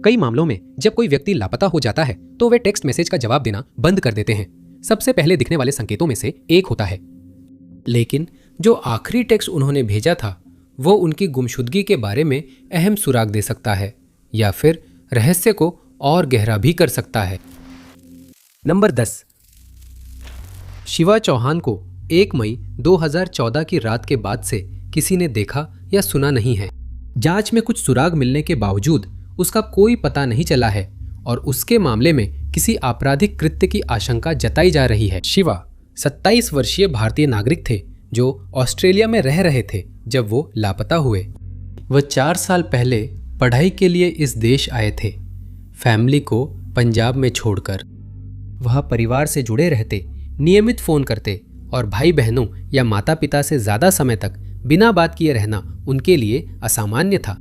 कई मामलों में जब कोई व्यक्ति लापता हो जाता है तो वे टेक्स्ट मैसेज का जवाब देना बंद कर देते हैं। सबसे पहले दिखने वाले संकेतों में से एक होता है। लेकिन जो आखिरी टेक्स्ट उन्होंने भेजा था वो उनकी गुमशुदगी के बारे में अहम सुराग दे सकता है या फिर रहस्य को और गहरा भी कर सकता है। नंबर 10। शिवा चौहान को 1 मई 2014 की रात के बाद से किसी ने देखा या सुना नहीं है। जांच में कुछ सुराग मिलने के बावजूद उसका कोई पता नहीं चला है और उसके मामले में किसी आपराधिक कृत्य की आशंका जताई जा रही है। शिवा 27 वर्षीय भारतीय नागरिक थे जो ऑस्ट्रेलिया में रह रहे थे जब वो लापता हुए। वह 4 साल पहले पढ़ाई के लिए इस देश आए थे, फैमिली को पंजाब में छोड़कर। वह परिवार से जुड़े रहते, नियमित फोन करते और भाई बहनों या माता पिता से ज्यादा समय तक बिना बात किए रहना उनके लिए असामान्य था।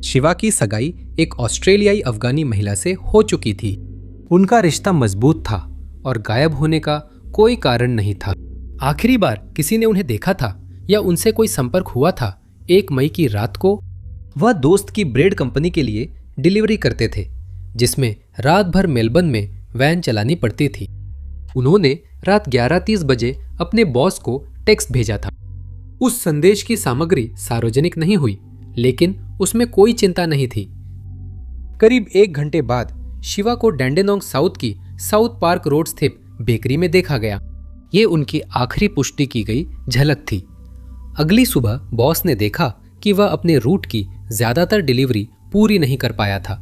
शिवा की सगाई एक ऑस्ट्रेलियाई अफगानी महिला से हो चुकी थी। उनका रिश्ता मजबूत था और गायब होने का कोई कारण नहीं था। आखिरी बार किसी ने उन्हें देखा था या उनसे कोई संपर्क हुआ था 1 मई की रात को। वह दोस्त की ब्रेड कंपनी के लिए डिलीवरी करते थे जिसमें रात भर मेलबर्न में वैन चलानी पड़ती थी। उन्होंने रात 11:30 बजे अपने बॉस को टेक्स्ट भेजा था। उस संदेश की सामग्री सार्वजनिक नहीं हुई, लेकिन उसमें कोई चिंता नहीं थी। करीब 1 घंटे बाद शिवा को डैंडेनोंग साउथ की साउथ पार्क रोड स्थित बेकरी में देखा गया। ये उनकी आखिरी पुष्टि की गई झलक थी। अगली सुबह बॉस ने देखा कि वह अपने रूट की ज्यादातर डिलीवरी पूरी नहीं कर पाया था।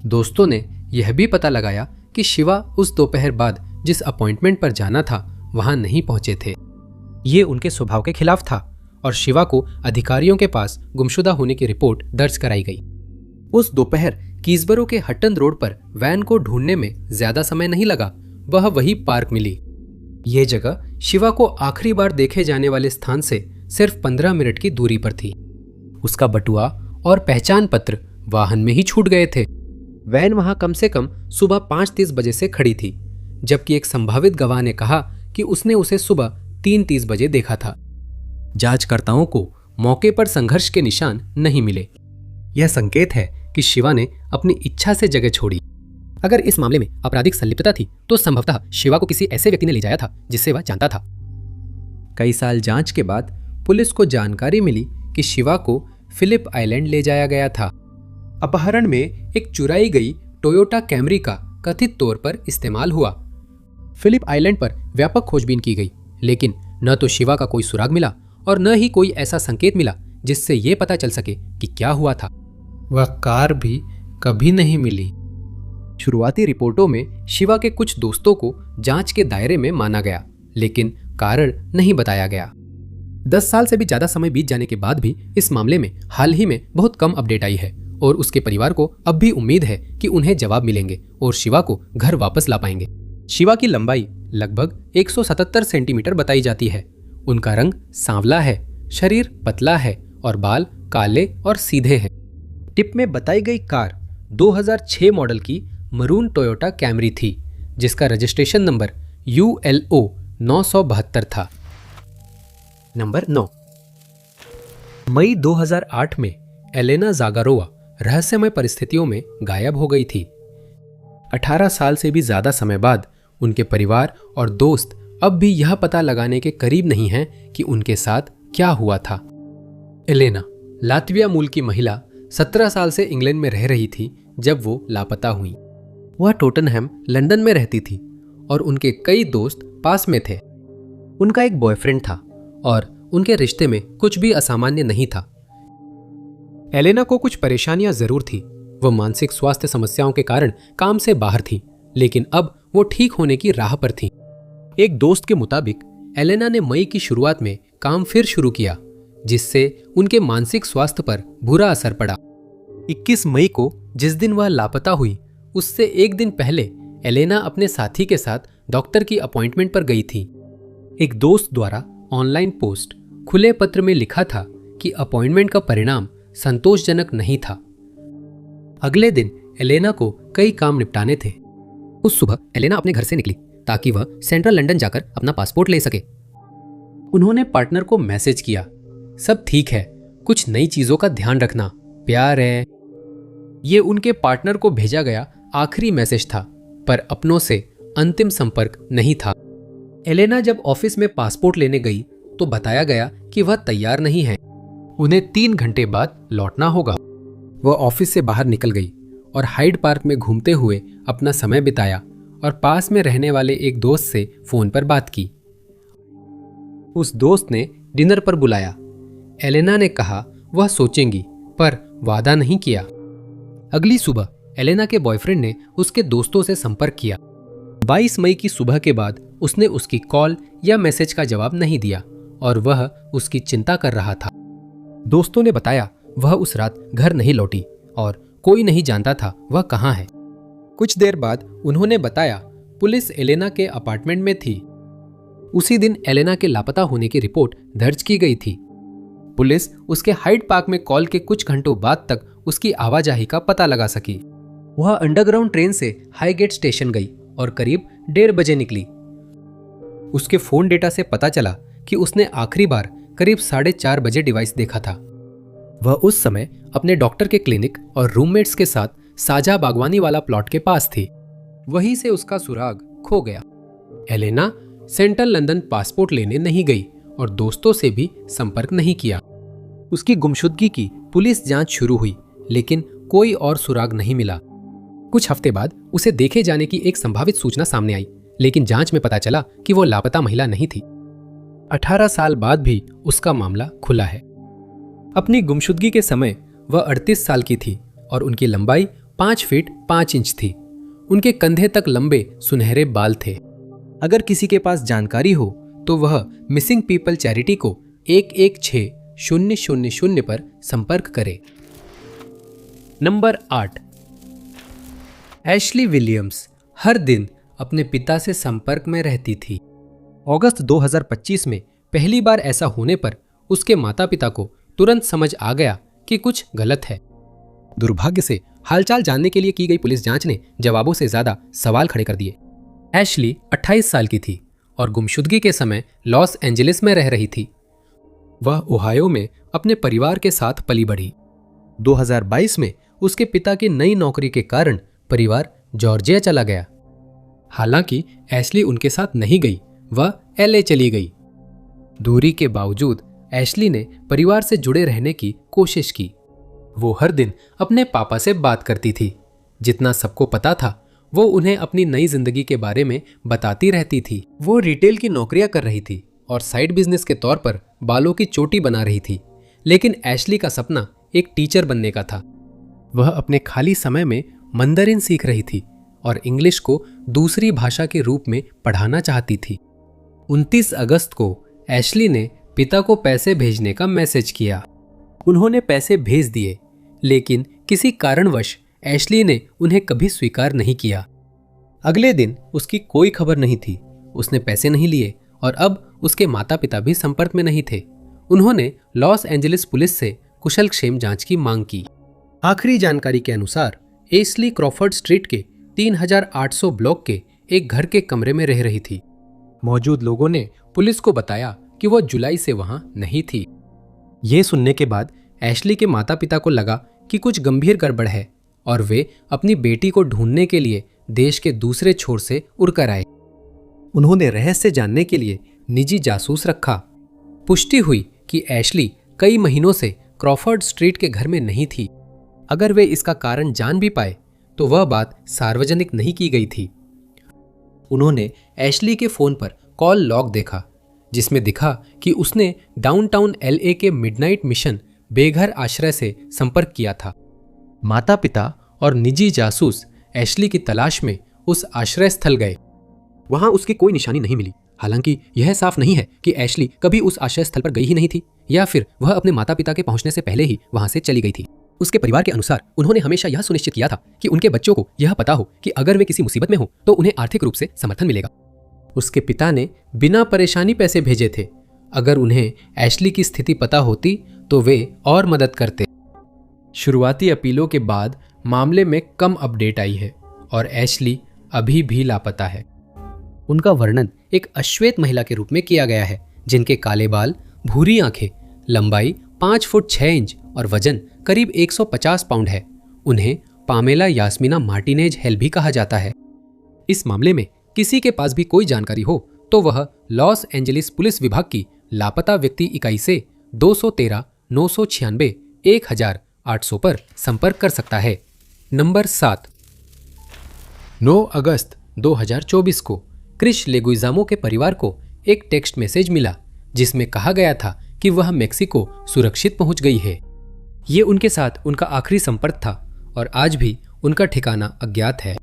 दोस्तों ने यह भी पता लगाया कि शिवा उस दोपहर बाद जिस अपॉइंटमेंट पर जाना था वहां नहीं पहुंचे थे। ये उनके स्वभाव के खिलाफ था और शिवा को अधिकारियों के पास गुमशुदा होने की रिपोर्ट दर्ज कराई गई। उस दोपहर कीसबरो के हट्टन रोड पर वैन को ढूंढने में ज्यादा समय नहीं लगा, वह वही पार्क मिली। ये जगह शिवा को आखिरी बार देखे जाने वाले स्थान से सिर्फ 15 मिनट की दूरी पर थी। उसका बटुआ और पहचान पत्र वाहन में ही छूट गए थे। वैन वहां कम से कम सुबह 5:30 बजे से खड़ी थी, जबकि एक संभावित गवाह ने कहा कि उसने उसे सुबह 3:30 बजे देखा था। जांचकर्ताओं को मौके पर संघर्ष के निशान नहीं मिले। यह संकेत है कि शिवा ने अपनी इच्छा से जगह छोड़ी। अगर इस मामले में आपराधिक संलिप्तता थी तो संभवतः शिवा को किसी ऐसे व्यक्ति ने ले जाया था जिससे वह जानता था। कई साल जांच के बाद पुलिस को जानकारी मिली कि शिवा को फिलिप आइलैंड ले जाया गया था। अपहरण में एक चुराई गई टोयोटा कैमरी का कथित तौर पर इस्तेमाल हुआ। फिलिप आइलैंड पर व्यापक खोजबीन की गई, लेकिन न तो शिवा का कोई सुराग मिला और न ही कोई ऐसा संकेत मिला जिससे यह पता चल सके कि क्या हुआ था। वह कार भी कभी नहीं मिली। शुरुआती रिपोर्टों में शिवा के कुछ दोस्तों को जांच के दायरे में माना गया, लेकिन कारण नहीं बताया गया। 10 साल से भी ज्यादा समय बीत जाने के बाद भी इस मामले में हाल ही में बहुत कम अपडेट आई है और उसके परिवार को अब भी उम्मीद है कि उन्हें जवाब मिलेंगे और शिवा को घर वापस ला पाएंगे। शिवा की लंबाई लगभग 177 सेंटीमीटर बताई जाती है। उनका रंग सांवला है, शरीर पतला है और बाल काले और सीधे हैं। टिप में बताई गई कार 2006 मॉडल की मरून टोयोटा कैमरी थी, जिसका रजिस्ट्रेशन नंबर ULO 972 था। नंबर 9। मई 2008 में एलेना जागारोवा रहस्यमय परिस्थितियों में गायब हो गई थी। 18 साल से भी ज्यादा समय बाद उनके परिवार और दोस्त अब भी यह पता लगाने के करीब नहीं हैं कि उनके साथ क्या हुआ था। एलेना लातविया मूल की महिला 17 साल से इंग्लैंड में रह रही थी जब वो लापता हुई। वह टोटनहैम लंदन में रहती थी और उनके कई दोस्त पास में थे। उनका एक बॉयफ्रेंड था और उनके रिश्ते में कुछ भी असामान्य नहीं था। एलेना को कुछ परेशानियां जरूर थी। वह मानसिक स्वास्थ्य समस्याओं के कारण काम से बाहर थी, लेकिन अब वो ठीक होने की राह पर थी। एक दोस्त के मुताबिक एलेना ने मई की शुरुआत में काम फिर शुरू किया, जिससे उनके मानसिक स्वास्थ्य पर बुरा असर पड़ा। 21 मई को जिस दिन वह लापता हुई, उससे एक दिन पहले एलेना अपने साथी के साथ डॉक्टर की अपॉइंटमेंट पर गई थी। एक दोस्त द्वारा ऑनलाइन पोस्ट खुले पत्र में लिखा था कि अपॉइंटमेंट का परिणाम संतोषजनक नहीं था। अगले दिन एलेना को कई काम निपटाने थे। उस सुबह एलेना अपने घर से निकली ताकि वह सेंट्रल लंदन जाकर अपना पासपोर्ट ले सके। उन्होंने पार्टनर को मैसेज किया, सब ठीक है, कुछ नई चीजों का ध्यान रखना, प्यार है। ये उनके पार्टनर को भेजा गया आखिरी मैसेज था, पर अपनों से अंतिम संपर्क नहीं था। एलेना जब ऑफिस में पासपोर्ट लेने गई तो बताया गया कि वह तैयार नहीं है, उन्हें 3 घंटे बाद लौटना होगा। वह ऑफिस से बाहर निकल गई और हाइड पार्क में घूमते हुए अपना समय बिताया और पास में रहने वाले एक दोस्त से फोन पर बात की। उस दोस्त ने डिनर पर बुलाया। एलेना ने कहा वह सोचेंगी, पर वादा नहीं किया। अगली सुबह एलेना के बॉयफ्रेंड ने उसके दोस्तों से संपर्क किया। 22 मई की सुबह के बाद उसने उसकी कॉल या मैसेज का जवाब नहीं दिया और वह उसकी चिंता कर रहा था। दोस्तों ने बताया वह उस रात घर नहीं लौटी और कोई नहीं जानता था वह कहाँ है। कुछ देर बाद उन्होंने बताया पुलिस एलेना के अपार्टमेंट में थी। उसी दिन एलेना के लापता होने की रिपोर्ट दर्ज की गई थी। पुलिस उसके हाइड पार्क में कॉल के कुछ घंटों बाद तक उसकी आवाजाही का पता लगा सकी। वह अंडरग्राउंड ट्रेन से हाईगेट स्टेशन गई और करीब 1:30 बजे निकली। उसके फोन डेटा से पता चला कि उसने आखिरी बार करीब 4:30 बजे डिवाइस देखा था। वह उस समय अपने डॉक्टर के क्लिनिक और रूममेट्स के साथ साझा बागवानी वाला प्लॉट के पास थी। वहीं से उसका सुराग खो गया। एलेना सेंट्रल लंदन पासपोर्ट लेने नहीं गई और दोस्तों से भी संपर्क नहीं किया। उसकी गुमशुदगी की पुलिस जांच शुरू हुई, लेकिन कोई और सुराग नहीं मिला। कुछ हफ्ते बाद उसे देखे जाने की एक संभावित सूचना सामने आई, लेकिन जांच में पता चला कि वो लापता महिला नहीं थी। 18 साल बाद भी उसका मामला खुला है। अपनी गुमशुदगी के समय वह 38 साल की थी और उनकी लंबाई 5 फीट 5 इंच थी। उनके कंधे तक लंबे सुनहरे बाल थे। अगर किसी के पास जानकारी हो तो वह मिसिंग पीपल चैरिटी को 116000 पर संपर्क करे। नंबर 8। एशली विलियम्स हर दिन अपने पिता से संपर्क में रहती थी। अगस्त 2025 में पहली बार ऐसा होने पर उसके माता पिता को तुरंत समझ आ गया कि कुछ गलत है। दुर्भाग्य से हालचाल जानने के लिए की गई पुलिस जांच ने जवाबों से ज्यादा सवाल खड़े कर दिए। एशली 28 साल की थी और गुमशुदगी के समय लॉस एंजलिस में रह रही थी। वह ओहायो में अपने परिवार के साथ पली बढ़ी। 2022 में उसके पिता की नई नौकरी के कारण परिवार जॉर्जिया चला गया। हालांकि एशली उनके साथ नहीं गई, वह LA चली गई। दूरी के बावजूद एशली ने परिवार से जुड़े रहने की कोशिश की। वो हर दिन अपने पापा से बात करती थी। जितना सबको पता था वो उन्हें अपनी नई जिंदगी के बारे में बताती रहती थी। वो रिटेल की नौकरियां कर रही थी और साइड बिजनेस के तौर पर बालों की चोटी बना रही थी। लेकिन एशली का सपना एक टीचर बनने का था। वह अपने खाली समय में मंदरिन सीख रही थी और इंग्लिश को दूसरी भाषा के रूप में पढ़ाना चाहती थी। 29 अगस्त को एशली ने पिता को पैसे भेजने का मैसेज किया। उन्होंने पैसे भेज दिए, लेकिन किसी कारणवश एशली ने उन्हें कभी स्वीकार नहीं किया। अगले दिन उसकी कोई खबर नहीं थी। उसने पैसे नहीं लिए और अब उसके माता पिता भी संपर्क में नहीं थे। उन्होंने लॉस एंजलिस पुलिस से कुशलक्षेम जांच की मांग की। आखिरी जानकारी के अनुसार एशली क्रॉफर्ड स्ट्रीट के 3800 ब्लॉक के एक घर के कमरे में रह रही थी। मौजूद लोगों ने पुलिस को बताया कि वह जुलाई से वहां नहीं थी। यह सुनने के बाद एशली के माता पिता को लगा कि कुछ गंभीर गड़बड़ है और वे अपनी बेटी को ढूंढने के लिए देश के दूसरे छोर से उड़कर आए। उन्होंने रहस्य जानने के लिए निजी जासूस रखा। पुष्टि हुई कि एशली कई महीनों से क्रॉफर्ड स्ट्रीट के घर में नहीं थी। अगर वे इसका कारण जान भी पाए तो वह बात सार्वजनिक नहीं की गई थी। उन्होंने एशली के फोन पर कॉल लॉग देखा, जिसमें दिखा कि उसने डाउनटाउन LA के मिडनाइट मिशन बेघर आश्रय से संपर्क किया था। माता पिता और निजी जासूस एशली की तलाश में उस आश्रय स्थल गए। वहां उसकी कोई निशानी नहीं मिली। हालांकि यह साफ नहीं है कि एशली कभी उस आश्रय स्थल पर गई ही नहीं थी या फिर वह अपने माता पिता के पहुंचने से पहले ही वहां से चली गई थी। उसके परिवार के अनुसार उन्होंने हमेशा यह सुनिश्चित किया था कि उनके बच्चों को यह पता हो कि अगर वे किसी मुसीबत में हो तो उन्हें आर्थिक रूप से समर्थन मिलेगा। उसके पिता ने बिना परेशानी पैसे भेजे थे। अगर उन्हें एशली की स्थिति पता होती तो वे और मदद करते। शुरुआती अपीलों के बाद मामले में कम अपडेट आई है और एशली अभी भी लापता है। उनका वर्णन एक अश्वेत महिला के रूप में किया गया है, जिनके काले बाल, भूरी आंखें, लंबाई 5 फुट 6 इंच और वजन करीब 150 पाउंड है। उन्हें पामेला यास्मीना मार्टिनेज हेल भी कहा जाता है। इस मामले में किसी के पास भी कोई जानकारी हो तो वह लॉस एंजलिस पुलिस विभाग की लापता व्यक्ति इकाई से 213-996-1800 पर संपर्क कर सकता है। नंबर 7। 9 अगस्त 2024 को क्रिश लेगुइजामो के परिवार को एक टेक्स्ट मैसेज मिला जिसमें कहा गया था कि वह मेक्सिको सुरक्षित पहुंच गई है। ये उनके साथ उनका आखिरी संपर्क था और आज भी उनका ठिकाना अज्ञात है।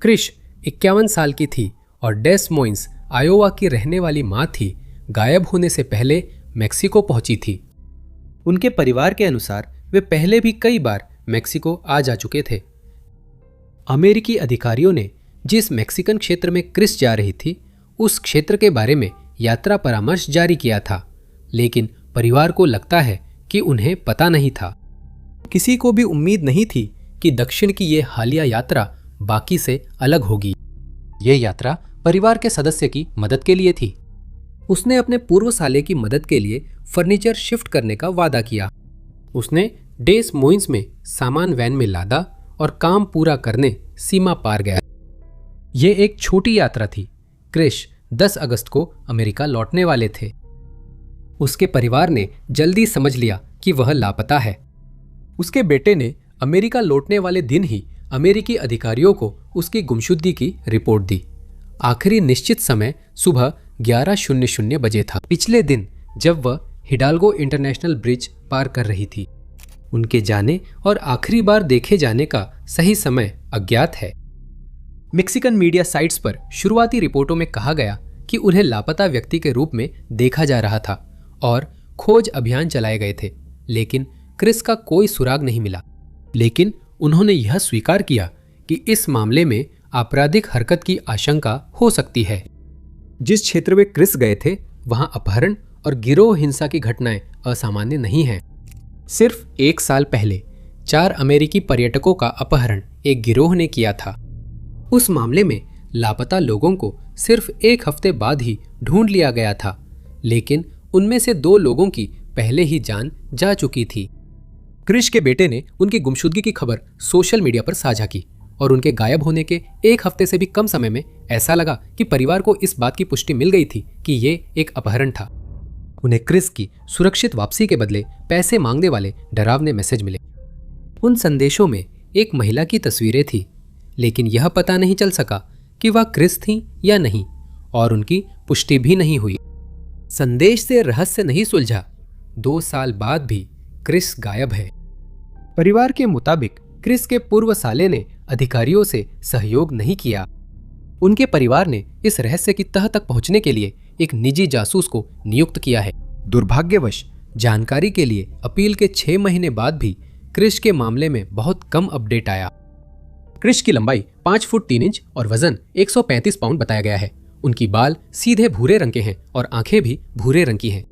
क्रिश 51 साल की थी और डेस मोइन्स आयोवा की रहने वाली मां थी। गायब होने से पहले मेक्सिको पहुंची थी। उनके परिवार के अनुसार वे पहले भी कई बार मेक्सिको आ जा चुके थे। अमेरिकी अधिकारियों ने जिस मेक्सिकन क्षेत्र में क्रिस जा रही थी उस क्षेत्र के बारे में यात्रा परामर्श जारी किया था, लेकिन परिवार को लगता है कि उन्हें पता नहीं था। किसी को भी उम्मीद नहीं थी कि दक्षिण की ये हालिया यात्रा बाकी से अलग होगी। ये यात्रा परिवार के सदस्य की मदद के लिए थी। उसने अपने पूर्व साले की मदद के लिए फर्नीचर शिफ्ट करने का वादा किया। उसने डेस मोइन्स में सामान वैन में लादा और काम पूरा करने सीमा पार गया। ये एक छोटी यात्रा थी। क्रिश 10 अगस्त को अमेरिका लौटने वाले थे। उसके परिवार ने जल्दी समझ लिया कि वह लापता है। उसके बेटे ने अमेरिका लौटने वाले दिन ही अमेरिकी अधिकारियों को उसकी गुमशुदगी की रिपोर्ट दी। आखिरी निश्चित समय सुबह 11:00 बजे था, पिछले दिन जब वह हिडाल्गो इंटरनेशनल ब्रिज पार कर रही थी। उनके जाने और आखिरी बार देखे जाने का सही समय अज्ञात है। मेक्सिकन मीडिया साइट्स पर शुरुआती रिपोर्टों में कहा गया कि उन्हें लापता व्यक्ति के रूप में देखा जा रहा था और खोज अभियान चलाए गए थे, लेकिन क्रिस का कोई सुराग नहीं मिला। लेकिन उन्होंने यह स्वीकार किया कि इस मामले में आपराधिक हरकत की आशंका हो सकती है। जिस क्षेत्र में क्रिस गए थे वहां अपहरण और गिरोह हिंसा की घटनाएं असामान्य नहीं हैं। सिर्फ 1 साल पहले 4 अमेरिकी पर्यटकों का अपहरण एक गिरोह ने किया था। उस मामले में लापता लोगों को सिर्फ 1 हफ्ते बाद ही ढूंढ लिया गया था, लेकिन उनमें से 2 लोगों की पहले ही जान जा चुकी थी। क्रिश के बेटे ने उनकी गुमशुदगी की खबर सोशल मीडिया पर साझा की और उनके गायब होने के 1 हफ्ते से भी कम समय में ऐसा लगा कि परिवार को इस बात की पुष्टि मिल गई थी कि ये एक अपहरण था। उन्हें क्रिस की सुरक्षित वापसी के बदले पैसे मांगने वाले डरावने मैसेज मिले। उन संदेशों में एक महिला की तस्वीरें थी, लेकिन यह पता नहीं चल सका कि वह क्रिस थी या नहीं और उनकी पुष्टि भी नहीं हुई। संदेश से रहस्य नहीं सुलझा। 2 साल बाद भी क्रिस गायब है। परिवार के मुताबिक क्रिस के पूर्व साले ने अधिकारियों से सहयोग नहीं किया। उनके परिवार ने इस रहस्य की तह तक पहुंचने के लिए एक निजी जासूस को नियुक्त किया है। दुर्भाग्यवश जानकारी के लिए अपील के 6 महीने बाद भी क्रिश के मामले में बहुत कम अपडेट आया। क्रिश की लंबाई 5 फुट 3 इंच और वजन 135 पाउंड बताया गया है। उनकी बाल सीधे भूरे रंग के हैं और आंखें भी भूरे रंग की हैं।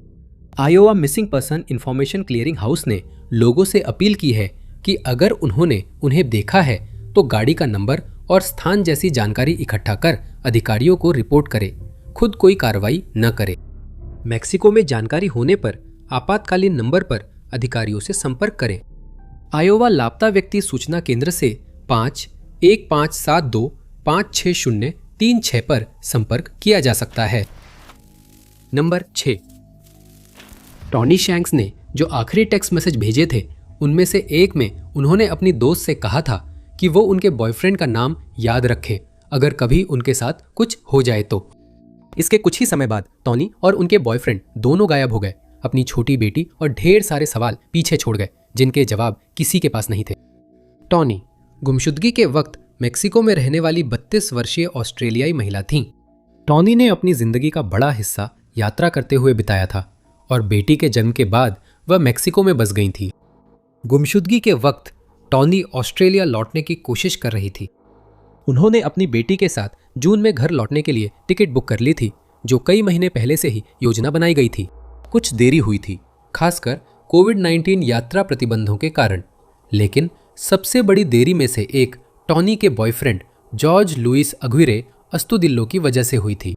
Iowa missing person information clearing house ने लोगों से अपील की है कि अगर उन्होंने उन्हें देखा है तो गाड़ी का नंबर और स्थान जैसी जानकारी इकट्ठा कर अधिकारियों को रिपोर्ट करे, खुद कोई कार्रवाई न करे। मैक्सिको में जानकारी होने पर आपातकालीन नंबर पर अधिकारियों से संपर्क करें। आयोवा लापता व्यक्ति सूचना केंद्र से 5-1572-56036 पर संपर्क किया जा सकता है। नंबर 6। टॉनी शैंक्स ने जो आखिरी टेक्स्ट मैसेज भेजे थे उनमें से एक में उन्होंने अपनी दोस्त से कहा था कि वो उनके बॉयफ्रेंड का नाम याद रखें अगर कभी उनके साथ कुछ हो जाए तो। इसके कुछ ही समय बाद टॉनी और उनके बॉयफ्रेंड दोनों गायब हो गए। अपनी छोटी बेटी और ढेर सारे सवाल पीछे छोड़ गए जिनके जवाब किसी के पास नहीं थे। टॉनी गुमशुदगी के वक्त मेक्सिको में रहने वाली 32 वर्षीय ऑस्ट्रेलियाई महिला थीं। टॉनी ने अपनी जिंदगी का बड़ा हिस्सा यात्रा करते हुए बिताया था और बेटी के जन्म के बाद वह मेक्सिको में बस गई थी। गुमशुदगी के वक्त टॉनी ऑस्ट्रेलिया लौटने की कोशिश कर रही थी। उन्होंने अपनी बेटी के साथ जून में घर लौटने के लिए टिकट बुक कर ली थी, जो कई महीने पहले से ही योजना बनाई गई थी। कुछ देरी हुई थी, खासकर कोविड-19 यात्रा प्रतिबंधों के कारण, लेकिन सबसे बड़ी देरी में से एक टॉनी के बॉयफ्रेंड जॉर्ज लुइस अग्विरे अस्तुदिल्लो की वजह से हुई थी।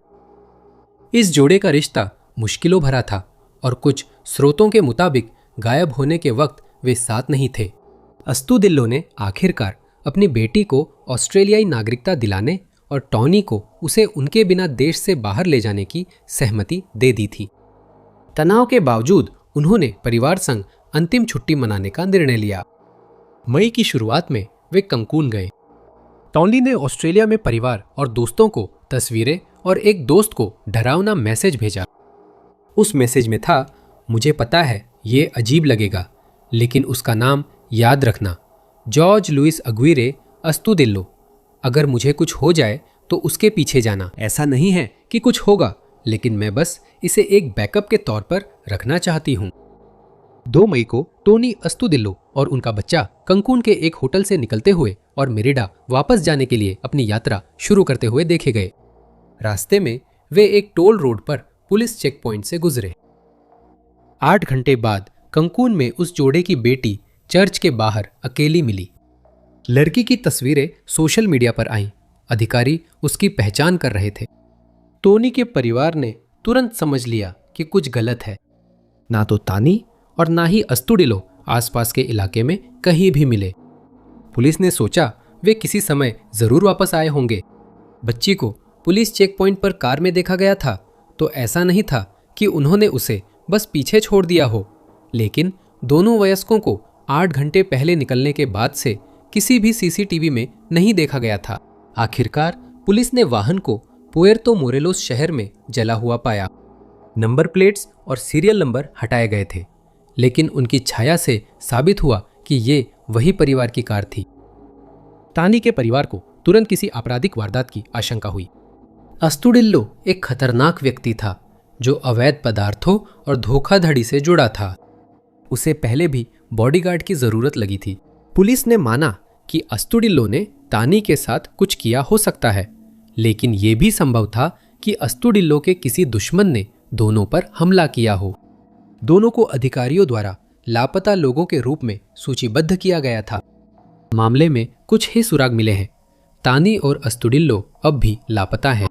इस जोड़े का रिश्ता मुश्किलों भरा था और कुछ स्रोतों के मुताबिक गायब होने के वक्त वे साथ नहीं थे। अस्तुदिल्लो ने आखिरकार अपनी बेटी को ऑस्ट्रेलियाई नागरिकता दिलाने और टॉनी को उसे उनके बिना देश से बाहर ले जाने की सहमति दे दी थी। तनाव के बावजूद उन्होंने परिवार संग अंतिम छुट्टी मनाने का निर्णय लिया। मई की शुरुआत में वे कंकून गए। टॉनी ने ऑस्ट्रेलिया में परिवार और दोस्तों को तस्वीरें और एक दोस्त को डरावना मैसेज भेजा। उस मैसेज में था, मुझे पता है ये अजीब लगेगा, लेकिन उसका नाम याद रखना, जॉर्ज लुइस अग्विरे अस्तुदिल्लो। अगर मुझे कुछ हो जाए तो उसके पीछे जाना। ऐसा नहीं है कि कुछ होगा, लेकिन मैं बस इसे एक बैकअप के तौर पर रखना चाहती हूँ। 2 मई को टोनी अस्तुदिल्लो और उनका बच्चा कंकून के एक होटल से निकलते हुए और मेरिडा वापस जाने के लिए अपनी यात्रा शुरू करते हुए देखे गए। रास्ते में वे एक टोल रोड पर पुलिस चेक पॉइंट से गुजरे। 8 घंटे बाद कंकून में उस जोड़े की बेटी चर्च के बाहर अकेली मिली। लड़की की तस्वीरें सोशल मीडिया पर आईं। अधिकारी उसकी पहचान कर रहे थे। टोनी के परिवार ने तुरंत समझ लिया कि कुछ गलत है। ना तो तानी और ना ही अस्तुडिलो आसपास के इलाके में कहीं भी मिले। पुलिस ने सोचा वे किसी समय जरूर वापस आए होंगे। बच्ची को पुलिस चेक पॉइंट पर कार में देखा गया था, तो ऐसा नहीं था कि उन्होंने उसे बस पीछे छोड़ दिया हो। लेकिन दोनों वयस्कों को 8 घंटे पहले निकलने के बाद से किसी भी सीसीटीवी में नहीं देखा गया था। आखिरकार पुलिस ने वाहन को पुएर्तो मोरेलोस शहर में जला हुआ पाया। नंबर प्लेट्स और सीरियल नंबर हटाए गए थे, लेकिन उनकी छाया से साबित हुआ कि ये वही परिवार की कार थी। तानी के परिवार को तुरंत किसी आपराधिक वारदात की आशंका हुई। अस्तुडिल्लो एक खतरनाक व्यक्ति था जो अवैध पदार्थों और धोखाधड़ी से जुड़ा था। उसे पहले भी बॉडीगार्ड की जरूरत लगी थी। पुलिस ने माना कि अस्तुडिल्लो ने तानी के साथ कुछ किया हो सकता है, लेकिन यह भी संभव था कि अस्तुडिल्लो के किसी दुश्मन ने दोनों पर हमला किया हो। दोनों को अधिकारियों द्वारा लापता लोगों के रूप में सूचीबद्ध किया गया था। मामले में कुछ ही सुराग मिले हैं। तानी और अस्तुडिल्लो अब भी लापता हैं।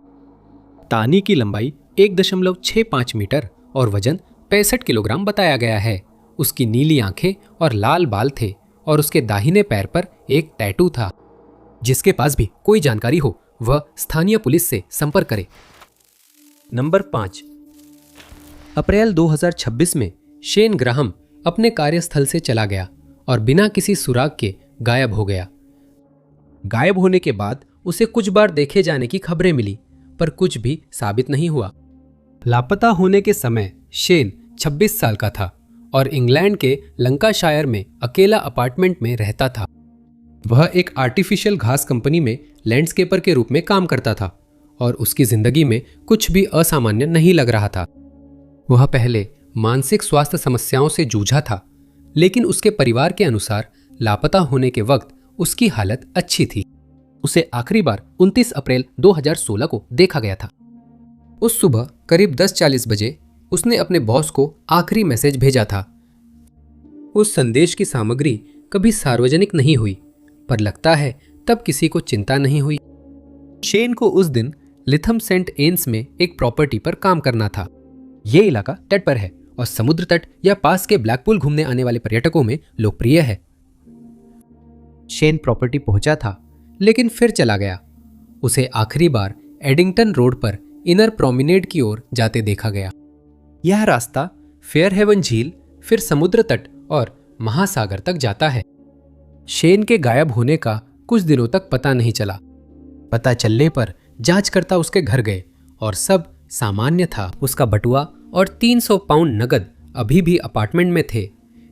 तानी की लंबाई 1.65 मीटर और वजन 65 किलोग्राम बताया गया है। उसकी नीली आंखें और लाल बाल थे और उसके दाहिने पैर पर एक टैटू था। जिसके पास भी कोई जानकारी हो वह स्थानीय पुलिस से संपर्क करे। नंबर 5। अप्रैल 2026 में शेन ग्राहम अपने कार्यस्थल से चला गया और बिना किसी सुराग के गायब हो गया। गायब होने के बाद उसे कुछ बार देखे जाने की खबरें मिली, पर कुछ भी साबित नहीं हुआ। लापता होने के समय शेन 26 साल का था और इंग्लैंड के लंकाशायर में अकेला अपार्टमेंट में रहता था। वह एक आर्टिफिशियल घास कंपनी में लैंडस्केपर के रूप में काम करता था और उसकी जिंदगी में कुछ भी असामान्य नहीं लग रहा था। वह पहले मानसिक स्वास्थ्य समस्याओं से जूझा था, लेकिन उसके परिवार के अनुसार लापता होने के वक्त उसकी हालत अच्छी थी। उसे आखिरी बार 29 अप्रैल 2016 को देखा गया था। उस सुबह करीब 10:40 बजे उसने अपने बॉस को आखिरी मैसेज भेजा था। उस संदेश की सामग्री कभी सार्वजनिक नहीं हुई, पर लगता है तब किसी को चिंता नहीं हुई। शेन को उस दिन लिथम सेंट एन्स में एक प्रॉपर्टी पर काम करना था। यह इलाका तट पर है और समुद्र तट या पास के ब्लैकपूल घूमने आने वाले पर्यटकों में लोकप्रिय है। शेन प्रॉपर्टी पहुंचा था, लेकिन फिर चला गया। उसे आखिरी बार एडिंगटन रोड पर इनर प्रोमेनेड की ओर जाते देखा गया। यह रास्ता फेयरहेवन झील, फिर समुद्र तट और महासागर तक जाता है। शेन के गायब होने का कुछ दिनों तक पता नहीं चला। पता चलने पर जांचकर्ता उसके घर गए और सब सामान्य था। उसका बटुआ और 300 पाउंड नगद अभी भी अपार्टमेंट में थे,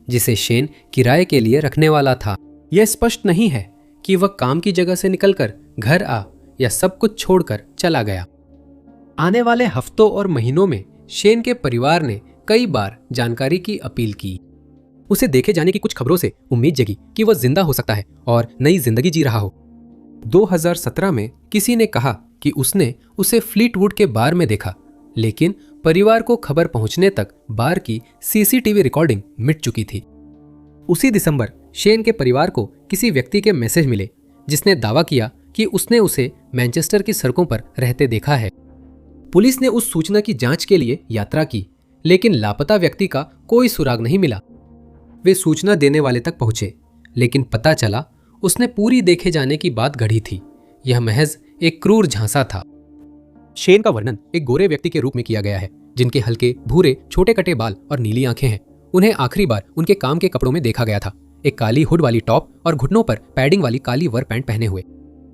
जिसे शेन किराए के लिए रखने वाला था। यह स्पष्ट नहीं है कि वह काम की जगह से निकलकर घर आ या सब कुछ छोड़कर चला गया। आने वाले हफ्तों और महीनों में शेन के परिवार ने कई बार जानकारी की अपील की। उसे देखे जाने की कुछ खबरों से उम्मीद जगी कि वह जिंदा हो सकता है और नई जिंदगी जी रहा हो। 2017 में किसी ने कहा कि उसने उसे फ्लीटवुड के बार में देखा, लेकिन परिवार को खबर पहुंचने तक बार की सीसीटीवी रिकॉर्डिंग मिट चुकी थी। उसी दिसंबर शेन के परिवार को किसी व्यक्ति के मैसेज मिले जिसने दावा किया कि उसने उसे मैनचेस्टर की सड़कों पर रहते देखा है। पुलिस ने उस सूचना की जांच के लिए यात्रा की, लेकिन लापता व्यक्ति का कोई सुराग नहीं मिला। वे सूचना देने वाले तक पहुंचे, लेकिन पता चला उसने पूरी देखे जाने की बात गढ़ी थी। यह महज एक क्रूर झांसा था। शेन का वर्णन एक गोरे व्यक्ति के रूप में किया गया है जिनके हल्के भूरे छोटे कटे बाल और नीली आंखें हैं। उन्हें आखिरी बार उनके काम के कपड़ों में देखा गया था, एक काली हुड वाली टॉप और घुटनों पर पैडिंग वाली काली वर्क पैंट पहने हुए।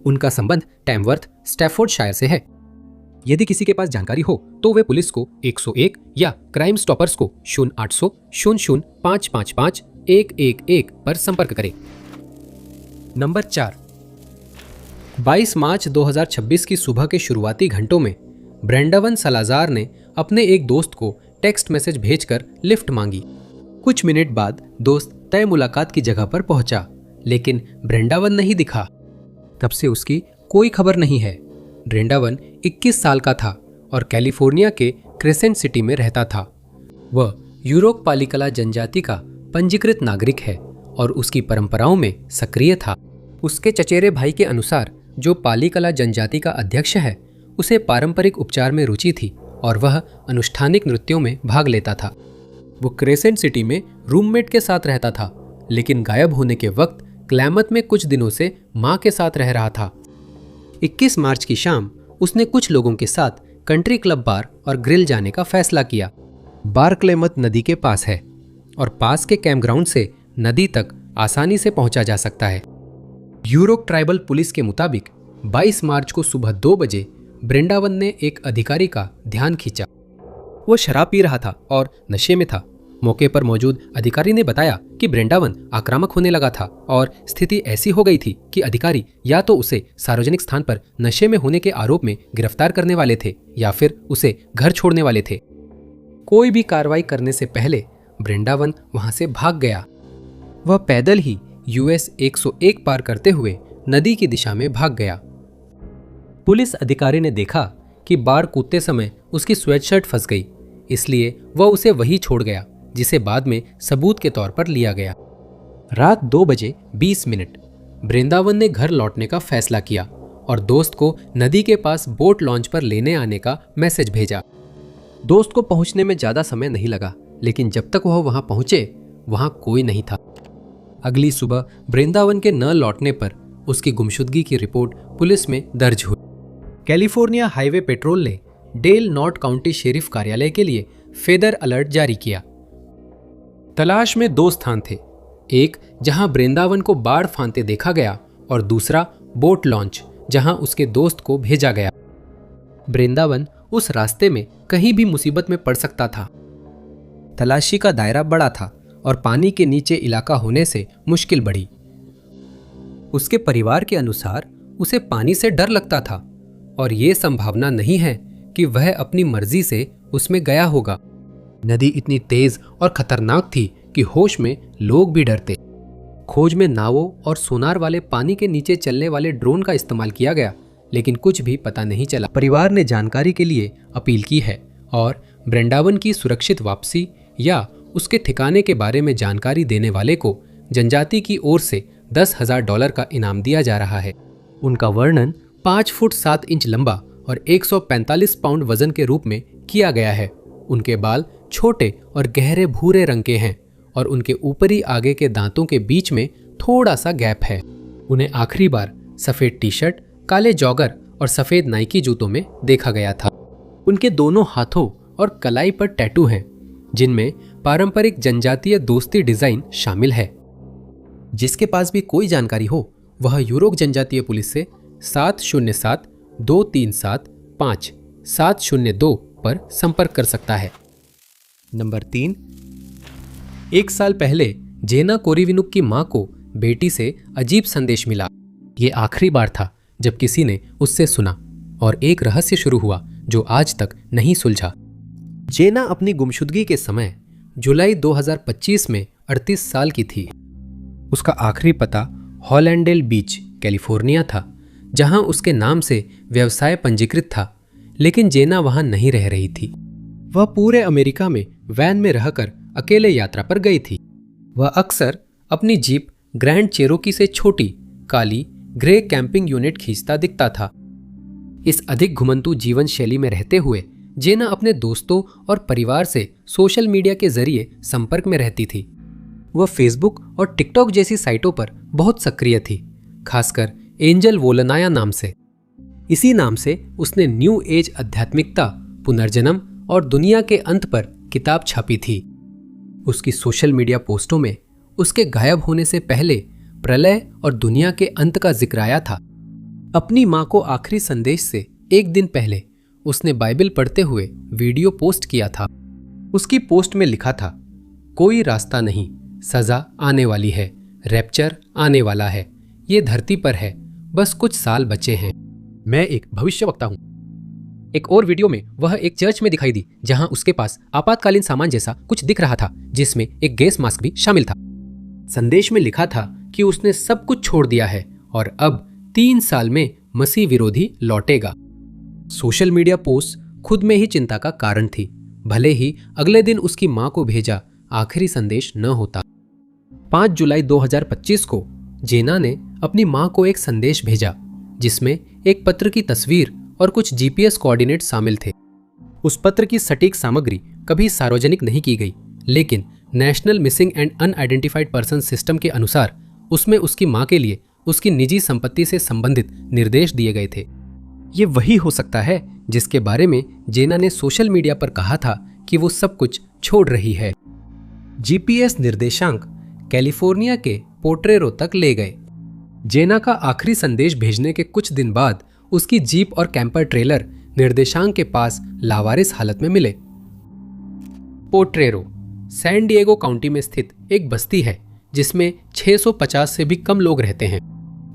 उनका संबंध टैमवर्थ, स्टैफोर्डशायर से है। यदि किसी के पास जानकारी हो तो वे पुलिस को 101 या क्राइम स्टॉपर्स को 0800 00 555 111 पर संपर्क करें। नंबर 4। 22 मार्च 2026 की सुबह के शुरुआती घंटों में ब्रेंडावन सलाजार ने अपने एक दोस्त को टेक्स्ट मैसेज भेजकर लिफ्ट मांगी। कुछ मिनट बाद दोस्त तय मुलाकात की जगह पर पहुंचा, लेकिन ब्रेंडावन नहीं दिखा। तब से उसकी कोई खबर नहीं है। ब्रेंडावन 21 साल का था और कैलिफोर्निया के क्रेसेंट सिटी में रहता था। वह यूरोक पालिकला जनजाति का पंजीकृत नागरिक है और उसकी परंपराओं में सक्रिय था। उसके चचेरे भाई के अनुसार जो पालिकला जनजाति का अध्यक्ष है, उसे पारंपरिक उपचार में रुचि थी और वह अनुष्ठानिक नृत्यों में भाग लेता था। वो क्रेसेंट सिटी में रूममेट के साथ रहता था, लेकिन गायब होने के वक्त क्लैमथ में कुछ दिनों से मां के साथ रह रहा था। 21 मार्च की शाम उसने कुछ लोगों के साथ कंट्री क्लब बार और ग्रिल जाने का फैसला किया। बार क्लेमथ नदी के पास है और पास के कैंपग्राउंड से नदी तक आसानी से पहुंचा जा सकता है। यूरोक ट्राइबल पुलिस के मुताबिक 22 मार्च को सुबह 2 बजे ब्रेंडावन ने एक अधिकारी का ध्यान खींचा। वो शराब पी रहा था और नशे में था। मौके पर मौजूद अधिकारी ने बताया कि ब्रेंडावन आक्रामक होने लगा था और स्थिति ऐसी हो गई थी कि अधिकारी या तो उसे सार्वजनिक स्थान पर नशे में होने के आरोप में गिरफ्तार करने वाले थे या फिर उसे घर छोड़ने वाले थे। कोई भी कार्रवाई करने से पहले ब्रेंडावन वहां से भाग गया। वह पैदल ही US 101 पार करते हुए नदी की दिशा में भाग गया। पुलिस अधिकारी ने देखा कि बार कूदते समय उसकी स्वेटशर्ट फंस गई, इसलिए वह उसे वहीं छोड़ गया, जिसे बाद में सबूत के तौर पर लिया गया। रात 2 बजे 20 मिनट ब्रेंडावन ने घर लौटने का फैसला किया और दोस्त को नदी के पास बोट लॉन्च पर लेने आने का मैसेज भेजा। दोस्त को पहुंचने में ज्यादा समय नहीं लगा, लेकिन जब तक वह वहां पहुंचे वहां कोई नहीं था। अगली सुबह ब्रेंडावन के न लौटने पर उसकी गुमशुदगी की रिपोर्ट पुलिस में दर्ज हुई। कैलिफोर्निया हाईवे पेट्रोल ने डेल नॉर्थ काउंटी शेरिफ कार्यालय के लिए फेदर अलर्ट जारी किया। तलाश में 2 स्थान थे, एक जहां ब्रेंडावन को बाढ़ फांते देखा गया और दूसरा बोट लॉन्च जहां उसके दोस्त को भेजा गया। ब्रेंडावन उस रास्ते में कहीं भी मुसीबत में पड़ सकता था। तलाशी का दायरा बड़ा था और पानी के नीचे इलाका होने से मुश्किल बढ़ी। उसके परिवार के अनुसार उसे पानी से डर लगता था और ये संभावना नहीं है कि वह अपनी मर्जी से उसमें गया होगा। नदी इतनी तेज और खतरनाक थी कि होश में लोग भी डरते। खोज में नावों और सोनार वाले पानी के नीचे चलने वाले ड्रोन का इस्तेमाल किया गया, लेकिन कुछ भी पता नहीं चला। परिवार ने जानकारी के लिए अपील की है और ब्रेंडावन की सुरक्षित वापसी या उसके ठिकाने के बारे में जानकारी देने वाले को जनजाति की ओर से $10,000 का इनाम दिया जा रहा है। उनका वर्णन 5 फुट 7 इंच लंबा और 145 पाउंड वजन के रूप में किया गया है। उनके बाल छोटे और गहरे भूरे रंग के हैं और उनके ऊपरी आगे के दांतों के बीच में थोड़ा सा गैप है। उन्हें आखिरी बार सफेद टी शर्ट, काले जॉगर और सफेद नाइकी जूतों में देखा गया था। उनके दोनों हाथों और कलाई पर टैटू हैं, जिनमें पारंपरिक जनजातीय दोस्ती डिजाइन शामिल है। जिसके पास भी कोई जानकारी हो वह यूरोक जनजातीय पुलिस से 707-237-5702 पर संपर्क कर सकता है। नंबर 3। 1 साल पहले जेना कोरिविनुक की मां को बेटी से अजीब संदेश मिला। ये आखिरी बार था जब किसी ने उससे सुना और एक रहस्य शुरू हुआ जो आज तक नहीं सुलझा। जेना अपनी गुमशुदगी के समय जुलाई 2025 में 38 साल की थी। उसका आखिरी पता हॉलैंडेल बीच, कैलिफोर्निया था, जहां उसके नाम से व्यवसाय पंजीकृत था, लेकिन जेना वहां नहीं रह रही थी। वह पूरे अमेरिका में वैन में रहकर अकेले यात्रा पर गई थी। वह अक्सर अपनी जीप ग्रैंड चेरोकी से छोटी काली ग्रे कैंपिंग यूनिट खींचता दिखता था। इस अधिक घुमंतू जीवन शैली में रहते हुए जेना अपने दोस्तों और परिवार से सोशल मीडिया के जरिए संपर्क में रहती थी। वह फेसबुक और टिकटॉक जैसी साइटों पर बहुत सक्रिय थी, खासकर एंजल वोलनाया नाम से। इसी नाम से उसने न्यू एज आध्यात्मिकता, पुनर्जन्म और दुनिया के अंत पर किताब छापी थी। उसकी सोशल मीडिया पोस्टों में उसके गायब होने से पहले प्रलय और दुनिया के अंत का जिक्र आया था। अपनी मां को आखिरी संदेश से एक दिन पहले उसने बाइबल पढ़ते हुए वीडियो पोस्ट किया था। उसकी पोस्ट में लिखा था, कोई रास्ता नहीं, सजा आने वाली है, रैप्चर आने वाला है, ये धरती पर है, बस कुछ साल बचे हैं। मैं एक भविष्यवक्ता हूं। एक और वीडियो में वह एक चर्च में दिखाई दी जहां उसके पास आपातकालीन सामान जैसा कुछ दिख रहा था, जिसमें एक गैस मास्क भी शामिल था। संदेश में लिखा था कि उसने सब कुछ छोड़ दिया है और अब 3 साल में मसीह विरोधी लौटेगा। सोशल मीडिया पोस्ट खुद में ही चिंता का कारण थी, भले ही अगले दिन उसकी मां को भेजा आखिरी संदेश न होता। 5 जुलाई 2025 को जेना ने अपनी मां को एक संदेश भेजा, जिसमें एक पत्र की तस्वीर और कुछ जीपीएस कोऑर्डिनेट शामिल थे। उस पत्र की सटीक सामग्री कभी सार्वजनिक नहीं की गई, लेकिन national missing and unidentified person system के अनुसार उसमें उसकी मां के लिए उसकी निजी संपत्ति से संबंधित निर्देश दिए गए थे। ये वही हो सकता है जिसके बारे में जेना ने सोशल मीडिया पर कहा था कि वो सब कुछ छोड़ रही है। जीपीएस निर्देशांक कैलिफोर्निया के पोर्ट्रेरो तक ले गए। जेना का आखिरी संदेश भेजने के कुछ दिन बाद उसकी जीप और कैंपर ट्रेलर निर्देशांक के पास लावारिस हालत में मिले। पोर्ट्रेरो सैन डिएगो काउंटी में स्थित एक बस्ती है जिसमें 650 से भी कम लोग रहते हैं।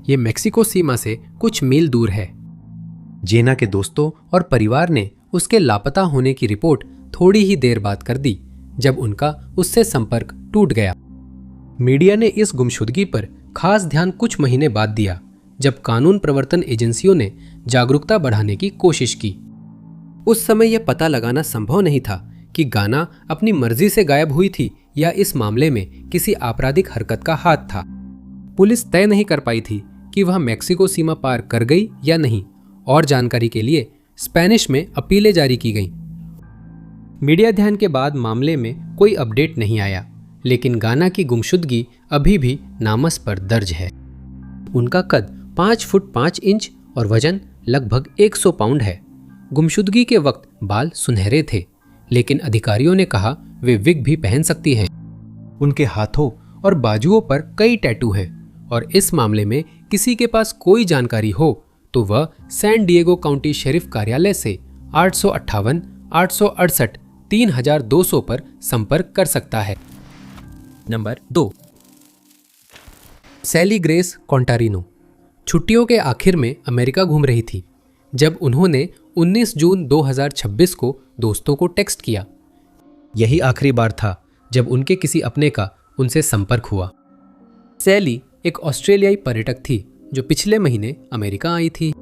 ये मेक्सिको सीमा से कुछ मील दूर है। जेना के दोस्तों और परिवार ने उसके लापता होने की रिपोर्ट थोड़ी ही देर बाद कर दी, जब उनका उससे संपर्क टूट गया। मीडिया ने इस गुमशुदगी पर खास ध्यान कुछ महीने बाद दिया, जब कानून प्रवर्तन एजेंसियों ने जागरूकता बढ़ाने की कोशिश की। उस समय यह पता लगाना संभव नहीं था कि गाना अपनी मर्जी से गायब हुई थी या इस मामले में किसी आपराधिक हरकत का हाथ था। पुलिस तय नहीं कर पाई थी कि वह मेक्सिको सीमा पार कर गई या नहीं, और जानकारी के लिए स्पेनिश में अपीलें जारी की गईं। मीडिया ध्यान के बाद मामले में कोई अपडेट नहीं आया, लेकिन गाना की गुमशुदगी अभी भी नामस पर दर्ज है। उनका कद 5 फुट 5 इंच और वजन लगभग 100 पाउंड है। गुमशुदगी के वक्त बाल सुनहरे थे, लेकिन अधिकारियों ने कहा वे विग भी पहन सकती हैं। उनके हाथों और बाजुओं पर कई टैटू हैं, और इस मामले में किसी के पास कोई जानकारी हो तो वह सैन डिएगो काउंटी शेरिफ कार्यालय से 858 868 3200 पर संपर्क कर सकता है। नंबर 2, सैली ग्रेस कॉन्टारिनो छुट्टियों के आखिर में अमेरिका घूम रही थी जब उन्होंने 19 जून 2026 को दोस्तों को टेक्स्ट किया। यही आखिरी बार था जब उनके किसी अपने का उनसे संपर्क हुआ। सैली एक ऑस्ट्रेलियाई पर्यटक थी जो पिछले महीने अमेरिका आई थी।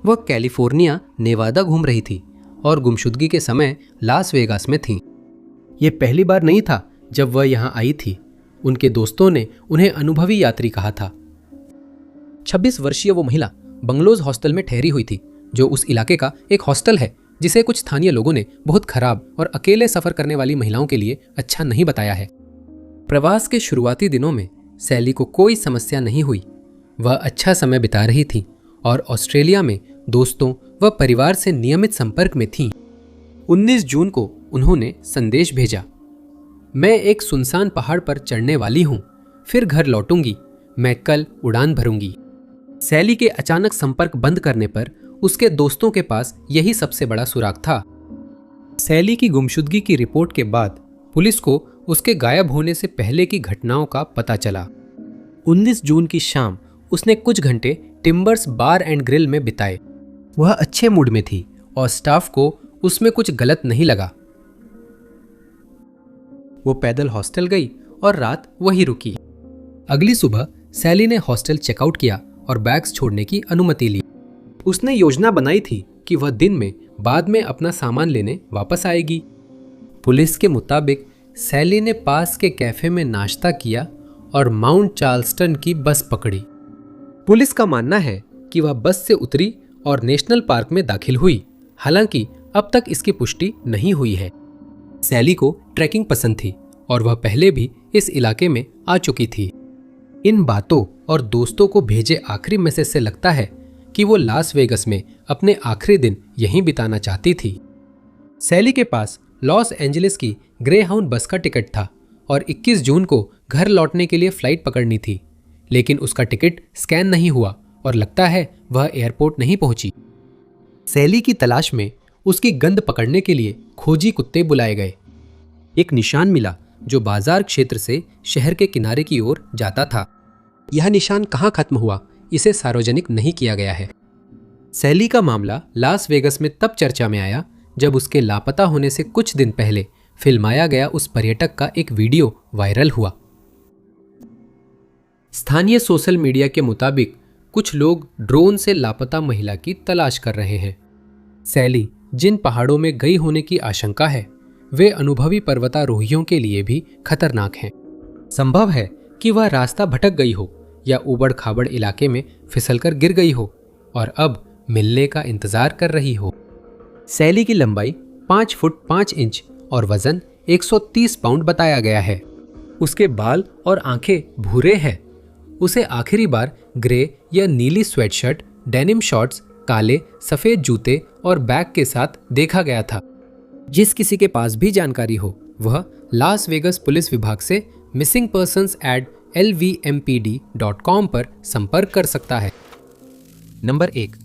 वह कैलिफोर्निया, नेवादा घूम रही थी और गुमशुदगी के समय लास वेगास में थी। ये पहली बार नहीं था जब वह यहाँ आई थी। उनके दोस्तों ने उन्हें अनुभवी यात्री कहा था। 26 वर्षीय वो महिला बंगलोज हॉस्टल में ठहरी हुई थी, जो उस इलाके का एक हॉस्टल है जिसे कुछ स्थानीय लोगों ने बहुत खराब और अकेले सफर करने वाली महिलाओं के लिए अच्छा नहीं बताया है। प्रवास के शुरुआती दिनों में सैली को कोई समस्या नहीं हुई। वह अच्छा समय बिता रही थी और ऑस्ट्रेलिया में दोस्तों व परिवार से नियमित संपर्क में थी। 19 जून को उन्होंने संदेश भेजा, मैं एक सुनसान पहाड़ पर चढ़ने वाली हूँ, फिर घर लौटूंगी, मैं कल उड़ान भरूंगी। सैली के अचानक संपर्क बंद करने पर उसके दोस्तों के पास यही सबसे बड़ा सुराग था। सैली की गुमशुदगी की रिपोर्ट के बाद पुलिस को उसके गायब होने से पहले की घटनाओं का पता चला। 19 जून की शाम उसने कुछ घंटे टिम्बर्स बार एंड ग्रिल में बिताए। वह अच्छे मूड में थी और स्टाफ को उसमें कुछ गलत नहीं लगा। वो पैदल हॉस्टल गई और रात वहीं रुकी। अगली सुबह सैली ने हॉस्टल चेकआउट किया और बैग्स छोड़ने की अनुमति ली। उसने योजना बनाई थी कि वह दिन में बाद में अपना सामान लेने वापस आएगी। पुलिस के मुताबिक सैली ने पास के कैफे में नाश्ता किया और माउंट चार्ल्सटन की बस पकड़ी। पुलिस का मानना है कि वह बस से उतरी और नेशनल पार्क में दाखिल हुई, हालांकि अब तक इसकी पुष्टि नहीं हुई है। सैली को ट्रैकिंग पसंद थी और वह पहले भी इस इलाके में आ चुकी थी। इन बातों और दोस्तों को भेजे आखिरी मैसेज से लगता है कि वो लास वेगस में अपने आखिरी दिन यहीं बिताना चाहती थी। सैली के पास लॉस एंजलिस की ग्रेहाउंड बस का टिकट था और 21 जून को घर लौटने के लिए फ्लाइट पकड़नी थी, लेकिन उसका टिकट स्कैन नहीं हुआ और लगता है वह एयरपोर्ट नहीं पहुंची। सैली की तलाश में उसकी गंध पकड़ने के लिए खोजी कुत्ते बुलाए गए। एक निशान मिला जो बाजार क्षेत्र से शहर के किनारे की ओर जाता था। यह निशान कहाँ खत्म हुआ इसे सार्वजनिक नहीं किया गया है। सैली का मामला लास वेगस में तब चर्चा में आया जब उसके लापता होने से कुछ दिन पहले फिल्माया गया उस पर्यटक का एक वीडियो वायरल हुआ। स्थानीय सोशल मीडिया के मुताबिक कुछ लोग ड्रोन से लापता महिला की तलाश कर रहे हैं। सैली जिन पहाड़ों में गई होने की आशंका है वे अनुभवी पर्वतारोहियों के लिए भी खतरनाक हैं। संभव है कि वह रास्ता भटक गई हो या ऊबड़ खाबड़ इलाके में फिसलकर गिर गई हो और अब मिलने का इंतजार कर रही हो। सैली की लंबाई 5 फुट 5 इंच और वजन 130 पाउंड बताया गया है। उसके बाल और आंखें भूरे हैं। उसे आखिरी बार ग्रे या नीली स्वेटशर्ट, डेनिम शॉर्ट्स, काले सफेद जूते और बैग के साथ देखा गया था। जिस किसी के पास भी जानकारी हो वह लास वेगस पुलिस विभाग से missingpersons@lvmpd.com पर संपर्क कर सकता है। नंबर 1,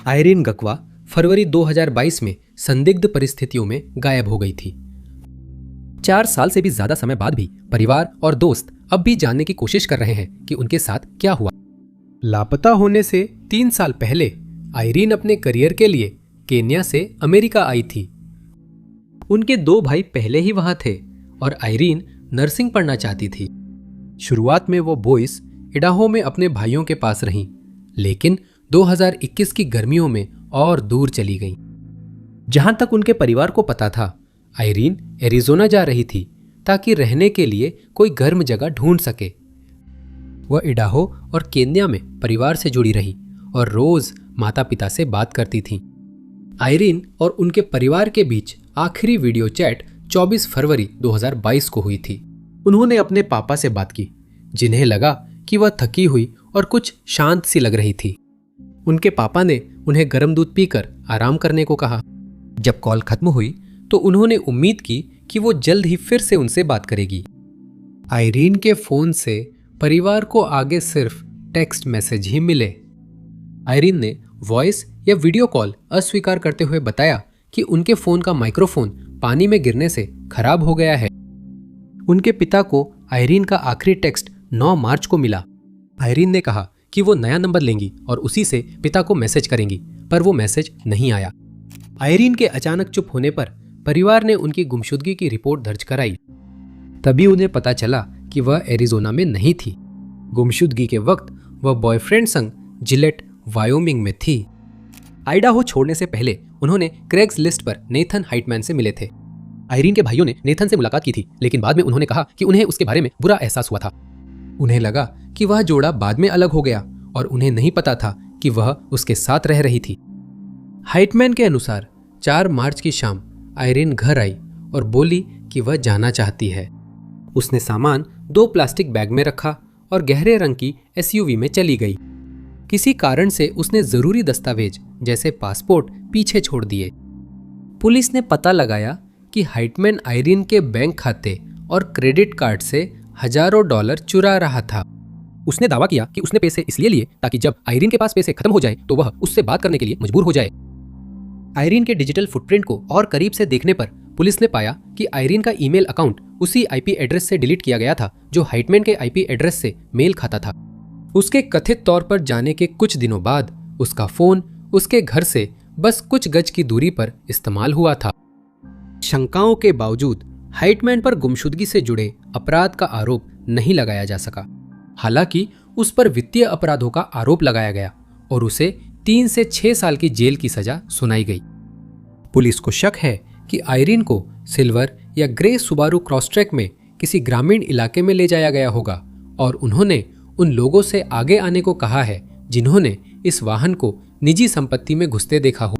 आयरीन गकवा फरवरी 2022 में संदिग्ध परिस्थितियों में गायब हो गई थी। 4 साल से भी ज्यादा समय बाद भी परिवार और दोस्त अब भी जानने की कोशिश कर रहे हैं कि उनके साथ क्या हुआ। लापता होने से 3 साल पहले आयरीन अपने करियर के लिए केन्या से अमेरिका आई थी। उनके 2 भाई पहले ही वहां थे और आयरीन नर्सिंग पढ़ना चाहती थी। शुरुआत में वो बोइस इडाहो में अपने भाइयों के पास रहीं, लेकिन 2021 की गर्मियों में और दूर चली गईं। जहां तक उनके परिवार को पता था, आयरीन एरिजोना जा रही थी ताकि रहने के लिए कोई गर्म जगह ढूंढ सके। वह इडाहो और केन्या में परिवार से जुड़ी रही और रोज माता पिता से बात करती थी। आयरीन और उनके परिवार के बीच आखिरी वीडियो चैट 24 फरवरी 2022 को हुई थी। उन्होंने अपने पापा से बात की, जिन्हें लगा कि वह थकी हुई और कुछ शांत सी लग रही थी। उनके पापा ने उन्हें गर्म दूध पीकर आराम करने को कहा। जब कॉल खत्म हुई तो उन्होंने उम्मीद की कि वो जल्द ही फिर से उनसे बात करेगी। आयरीन के फोन से परिवार को आगे सिर्फ टेक्स्ट मैसेज ही मिले। आयरीन ने वॉइस या वीडियो कॉल अस्वीकार करते हुए बताया कि उनके फोन का माइक्रोफोन पानी में गिरने से खराब हो गया है। उनके पिता को आयरीन का आखिरी टेक्स्ट 9 मार्च को मिला। आयरीन ने कहा कि वो नया नंबर लेंगी और उसी से पिता को मैसेज करेंगी, पर वो मैसेज नहीं आया। आयरीन के अचानक चुप होने पर परिवार ने उनकी गुमशुदगी की रिपोर्ट दर्ज कराई। तभी उन्हें पता चला कि वह एरिजोना में नहीं थी। गुमशुदगी के वक्त वह बॉयफ्रेंड संग जिलेट, वायोमिंग में थी। आइडाहो छोड़ने से पहले उन्होंने क्रेग्स लिस्ट पर नेथन हाइटमैन से मिले थे। आयरीन के भाइयों ने नेथन से मुलाकात की थी, लेकिन बाद में उन्होंने कहा कि उन्हें उसके बारे में बुरा एहसास हुआ था। उन्हें लगा कि वह जोड़ा बाद में अलग हो गया और उन्हें नहीं पता था कि वह उसके साथ रह रही थी। हाइटमैन के अनुसार 4 मार्च की शाम आयरीन घर आई और बोली कि वह जाना चाहती है। उसने सामान 2 प्लास्टिक बैग में रखा और गहरे रंग की एसयूवी में चली गई। किसी कारण से उसने जरूरी दस्तावेज जैसे पासपोर्ट पीछे छोड़ दिए। पुलिस ने पता लगाया कि हाइटमैन आयरीन के बैंक खाते और क्रेडिट कार्ड से हजारों डॉलर चुरा रहा था। उसने दावा किया कि उसने पैसे इसलिए लिए ताकि जब आयरीन के पास पैसे खत्म हो जाए तो वह उससे बात करने के लिए मजबूर हो जाए। आयरीन के डिजिटल फुटप्रिंट को और करीब से देखने पर पुलिस ने पाया कि आयरीन का ईमेल अकाउंट उसी आईपी एड्रेस से डिलीट किया गया था जो हाइटमैन के आईपी एड्रेस से मेल खाता था। उसके कथित तौर पर जाने के कुछ दिनों बाद उसका फोन उसके घर से बस कुछ गज की दूरी पर इस्तेमाल हुआ था। शंकाओं के बावजूद हाइटमैन पर गुमशुदगी से जुड़े अपराध का आरोप नहीं लगाया जा सका। हालांकि उस पर वित्तीय अपराधों का आरोप लगाया गया और उसे 3 से 6 साल की जेल की सजा सुनाई गई। पुलिस को शक है कि आयरीन को सिल्वर या ग्रे सुबारू क्रॉसट्रैक में किसी ग्रामीण इलाके में ले जाया गया होगा और उन्होंने उन लोगों से आगे आने को कहा है जिन्होंने इस वाहन को निजी संपत्ति में घुसते देखा हो।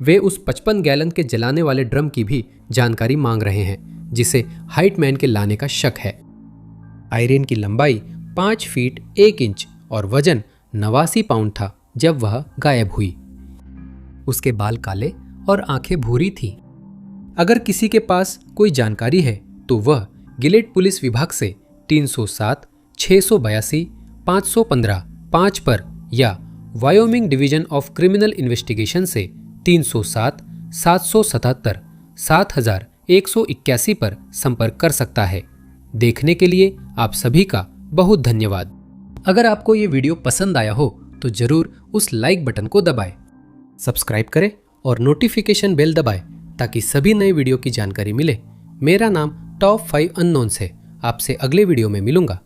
वे उस 55 गैलन के जलाने वाले ड्रम की भी जानकारी मांग रहे हैं जिसे हाइटमैन के लाने का शक है। आयरीन की लंबाई 5 फीट 1 इंच और वजन 89 पाउंड था जब वह गायब हुई। उसके बाल काले और आंखें भूरी थीं। अगर किसी के पास कोई जानकारी है तो वह गिलेड पुलिस विभाग से 307 682 515 5 पर या Wyoming division of criminal investigation से 307 777 7181 पर संपर्क कर सकता है। देखने के लिए आप सभी का बहुत धन्यवाद। अगर आपको ये वीडियो पसंद आया हो तो जरूर उस लाइक बटन को दबाएं, सब्सक्राइब करें और नोटिफिकेशन बेल दबाएं ताकि सभी नए वीडियो की जानकारी मिले। मेरा नाम टॉप 5 अननोन्स है। आपसे अगले वीडियो में मिलूंगा।